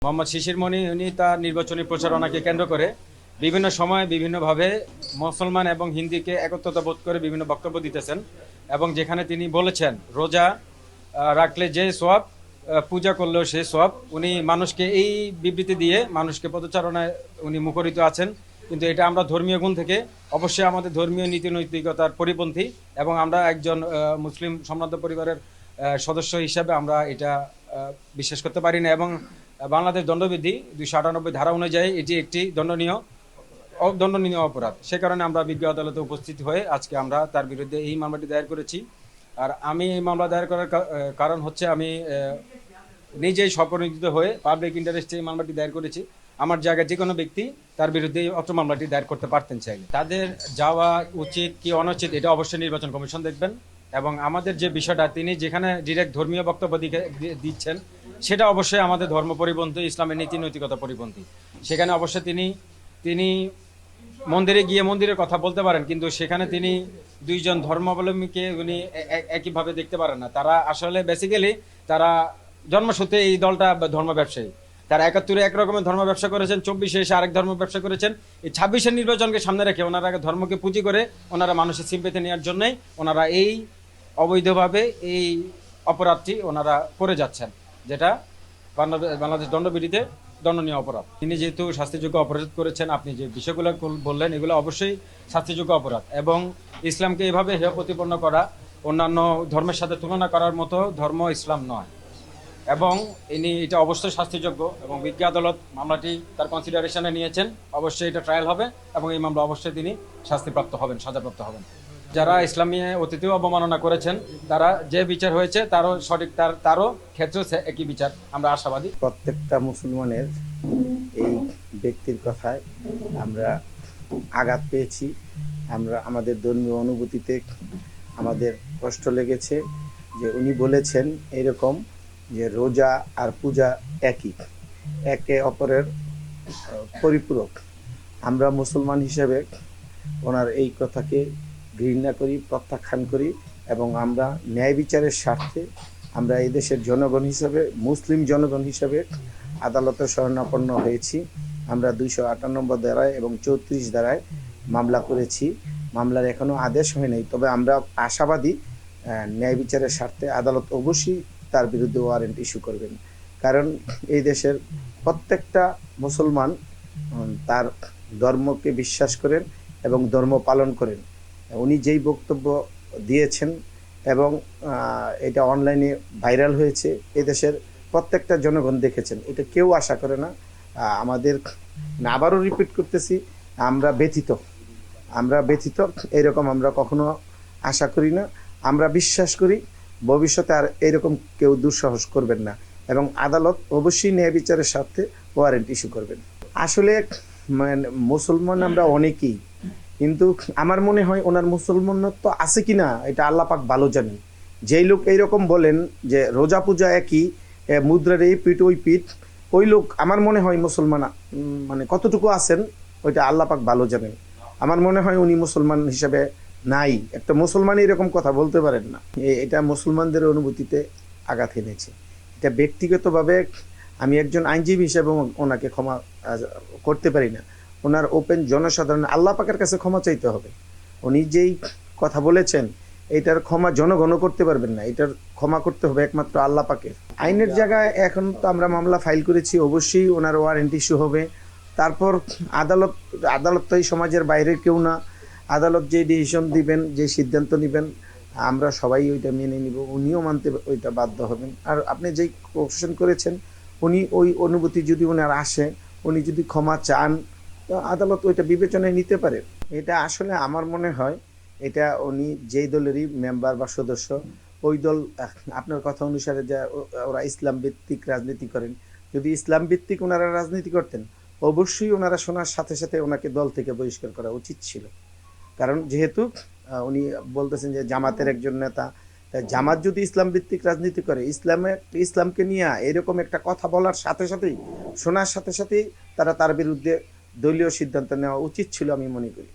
মোহাম্মদ শিশির মনি উনি তার নির্বাচনী প্রচারণাকে কেন্দ্র করে বিভিন্ন সময় বিভিন্নভাবে মুসলমান এবং হিন্দুকে একত্রতা বোধ করে বিভিন্ন বক্তব্য দিতেছেন এবং যেখানে তিনি বলেছেন রোজা রাখলে যে সোয়াব, পূজা করলেও সে সোয়াব। উনি মানুষকে এই বিবৃতি দিয়ে মানুষকে পদচারণায় উনি মুখরিত আছেন, কিন্তু এটা আমরা ধর্মীয় গুণ থেকে অবশ্যই আমাদের ধর্মীয় নীতি নৈতিকতার পরিপন্থী এবং আমরা একজন মুসলিম সম্ভ্রান্ত পরিবারের সদস্য হিসাবে আমরা এটা বিশ্বাস করতে পারি না। এবং বাংলাদেশ দণ্ডবিধি 298 ধারা অনুযায়ী এটি একটি দণ্ডনীয় অপরাধ। সে কারণে আমরা বিজ্ঞ আদালতে উপস্থিত হয়ে আজকে আমরা তার বিরুদ্ধে এই মামলাটি দায়ের করেছি। আর আমি এই মামলা দায়ের করার কারণ হচ্ছে আমি নিজেই স্বপরিচিত হয়ে পাবলিক ইন্টারেস্টে এই মামলাটি দায়ের করেছি। আমার জায়গায় যে কোনো ব্যক্তি তার বিরুদ্ধে অত্র মামলাটি দায়ের করতে পারতেন চাইলে। তাদের যাওয়া উচিত কি অনুচিত এটা অবশ্যই নির্বাচন কমিশন দেখবেন। এবং আমাদের যে বিষয়টা তিনি যেখানে ডিরেক্ট ধর্মীয় বক্তব্য দিচ্ছেন সেটা অবশ্যই আমাদের ধর্ম পরিপন্থী, ইসলামের নীতি নৈতিকতা পরিপন্থী। সেখানে অবশ্যই তিনি মন্দিরে গিয়ে মন্দিরের কথা বলতে পারেন, কিন্তু সেখানে তিনি দুইজন ধর্মাবলম্বীকে উনি একইভাবে দেখতে পারেন না। তারা আসলে বেসিক্যালি তারা জন্মসূত্রে এই দলটা ধর্ম ব্যবসায়ী। তারা 71-এ একরকমের ধর্ম ব্যবসা করেছেন, 24-এ এসে আরেক ধর্ম ব্যবসা করেছেন। এই 26-এর নির্বাচনকে সামনে রেখে ওনারা ধর্মকে পুঁজি করে ওনারা মানুষের সিম্পেথি নেওয়ার জন্যই ওনারা এই অবৈধভাবে এই অপরাধটি ওনারা করে যাচ্ছেন, যেটা বাংলাদেশ দণ্ডবিধিতে দণ্ডনীয় অপরাধ। তিনি যেহেতু শাস্তিযোগ্য অপরাধ করেছেন, আপনি যে বিষয়গুলো বললেন এগুলো অবশ্যই শাস্তিযোগ্য অপরাধ। এবং ইসলামকে এভাবে হেয় প্রতিপন্ন করা, অন্যান্য ধর্মের সাথে তুলনা করার মতো ধর্ম ইসলাম নয়। এবং ইনি এটা অবশ্যই শাস্তিযোগ্য এবং বিজ্ঞ আদালত মামলাটি তার কনসিডারেশনে নিয়েছেন। অবশ্যই এটা ট্রায়াল হবে এবং এই মামলা অবশ্যই তিনি শাস্তিপ্রাপ্ত হবেন, সাজাপ্রাপ্ত হবেন। যারা ইসলামী অতীতেও অবমাননা করেছেন তারা যে বিচার হয়েছে তারও সঠিক তারও ক্ষেত্রেও একই বিচার আমরা আশাবাদী। প্রত্যেকটা মুসলমানের এই ব্যক্তির কথায় আমরা আঘাত পেয়েছি। আমরা আমাদের ধর্মীয় অনুভূতিতে আমাদের কষ্ট লেগেছে যে উনি বলেছেন এরকম যে রোজা আর পূজা একে অপরের পরিপূরক। আমরা মুসলমান হিসেবে ওনার এই কথাকে ঘৃণা করি, প্রত্যাখ্যান করি এবং আমরা ন্যায় বিচারের স্বার্থে আমরা এই দেশের জনগণ হিসেবে, মুসলিম জনগণ হিসেবে আদালতের শরণাপন্ন হয়েছি। আমরা 258 ধারায় এবং 34 ধারায় মামলা করেছি। মামলার এখনও আদেশ হয় নাই, তবে আমরা আশাবাদী ন্যায় বিচারের স্বার্থে আদালত অবশ্যই তার বিরুদ্ধে ওয়ারেন্ট ইস্যু করবেন। কারণ এই দেশের প্রত্যেকটা মুসলমান তার ধর্মকে বিশ্বাস করেন এবং ধর্ম পালন করেন। উনি যেই বক্তব্য দিয়েছেন এবং এটা অনলাইনে ভাইরাল হয়েছে, এদেশের প্রত্যেকটা জনগণ দেখেছেন। এটা কেউ আশা করে না। আমাদের আবারও রিপিট করতেছি, আমরা ব্যথিত। এরকম আমরা কখনো আশা করি না। আমরা বিশ্বাস করি ভবিষ্যতে আর এরকম কেউ দুঃসাহস করবেন না এবং আদালত অবশ্যই ন্যায় বিচারের স্বার্থে ওয়ারেন্ট ইস্যু করবেন। আসলে মুসলমান আমরা অনেকেই, কিন্তু আমার মনে হয় ওনার মুসলমানত্ব আছে কি না এটা আল্লাহ পাক ভালো জানেন। যেই লোক এইরকম বলেন যে রোজা পূজা একই, মুদ্রার এই পিঠ ওই পিঠ, ওই লোক আমার মনে হয় মুসলমান কতটুকু আছেন ওইটা আল্লাহ পাক ভালো জানেন। আমার মনে হয় উনি মুসলমান হিসেবে নাই। একটা মুসলমান এরকম কথা বলতে পারেন না। এটা মুসলমানদের অনুভূতিতে আঘাত এনেছে। এটা ব্যক্তিগতভাবে আমি একজন আইনজীবী হিসেবে ওনাকে ক্ষমা করতে পারি না। ওনার ওপেন জনসাধারণ আল্লাহ পাকের কাছে ক্ষমা চাইতে হবে। উনি যেই কথা বলেছেন এটার ক্ষমা জনগণও করতে পারবেন না, এটার ক্ষমা করতে হবে একমাত্র আল্লাহ পাকের। আইনের জায়গায় এখন তো আমরা মামলা ফাইল করেছি, অবশ্যই ওনার ওয়ারেন্ট ইস্যু হবে। তারপর আদালত তো এই সমাজের বাইরে কেউ না। আদালত যে ডিসিশন দিবেন, যে সিদ্ধান্ত নেবেন আমরা সবাই ওইটা মেনে নিব। উনিও মানতে ওইটা বাধ্য হবেন। আর আপনি যেই কোশ্চেন করেছেন, উনি ওই অনুভূতি যদি ওনার আসে, উনি যদি ক্ষমা চান, তো আদালত ওইটা বিবেচনায় নিতে পারে। এটা আসলে আমার মনে হয় এটা উনি যেই দলেরই মেম্বার বা সদস্য, ওই দল আপনার কথা অনুসারে যা ওরা ইসলাম ভিত্তিক রাজনীতি করেন, যদি ইসলাম ভিত্তিক ওনারা রাজনীতি করতেন অবশ্যই ওনারা শোনার সাথে সাথে ওনাকে দল থেকে বহিষ্কার করা উচিত ছিল। কারণ যেহেতু উনি বলতেছেন যে জামাতের একজন নেতা, তাই জামাত যদি ইসলাম ভিত্তিক রাজনীতি করে, ইসলামকে নিয়ে এরকম একটা কথা বলার সাথে সাথেই, শোনার সাথে সাথেই তার বিরুদ্ধে দলীয় সিদ্ধান্ত নেওয়া উচিত ছিল আমি মনে করি।